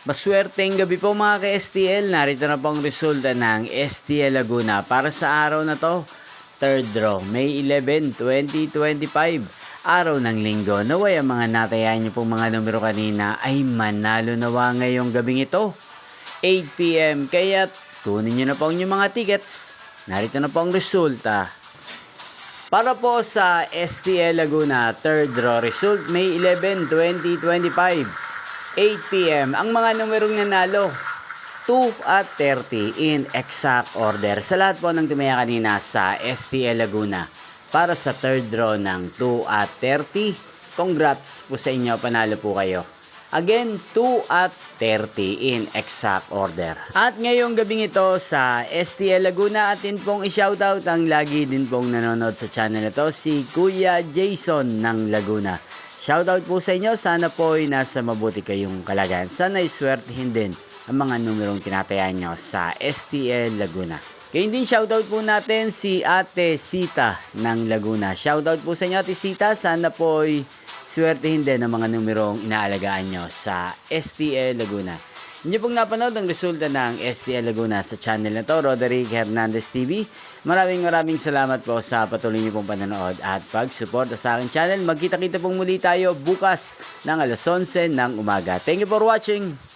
Maswerteng gabi po mga ka-STL. Narito na po ang resulta ng STL Laguna para sa araw na to. Third draw, May 11, 2025. Araw ng linggo. Naway ang mga natayan niyo pong mga numero kanina ay manalo nawa ngayong gabing ito. 8 PM. Kaya kunin niyo na po ang inyong mga tickets. Narito na po ang resulta. Para po sa STL Laguna, third draw result, May 11, 2025. 8 PM. Ang mga numerong nanalo, 2 at 30 in exact order. Sa lahat po ng tumaya kanina sa STL Laguna para sa third draw ng 2 at 30. Congrats po sa inyo, panalo po kayo. Again, 2 at 30 in exact order. At ngayong gabing ito sa STL Laguna, atin pong i-shoutout ang lagi din pong nanonood sa channel ito, si Kuya Jason ng Laguna. Shoutout po sa inyo, sana po ay nasa mabuti kayong kalagayan. Sana iswertihin din ang mga numerong tinatayan nyo sa STL Laguna. Kaya din shoutout po natin si Ate Sita ng Laguna. Shoutout po sa inyo Ate Sita, sana po ay swertihin din ang mga numerong inaalagaan nyo sa STL Laguna. Inyo pong napanood ang resulta ng STL Laguna sa channel na to, Roderick Hernandez TV. Maraming salamat po sa patuloy niyo pong panonood at pag-suporta sa aking channel. Magkita-kita pong muli tayo bukas ng alas 11 ng umaga. Thank you for watching!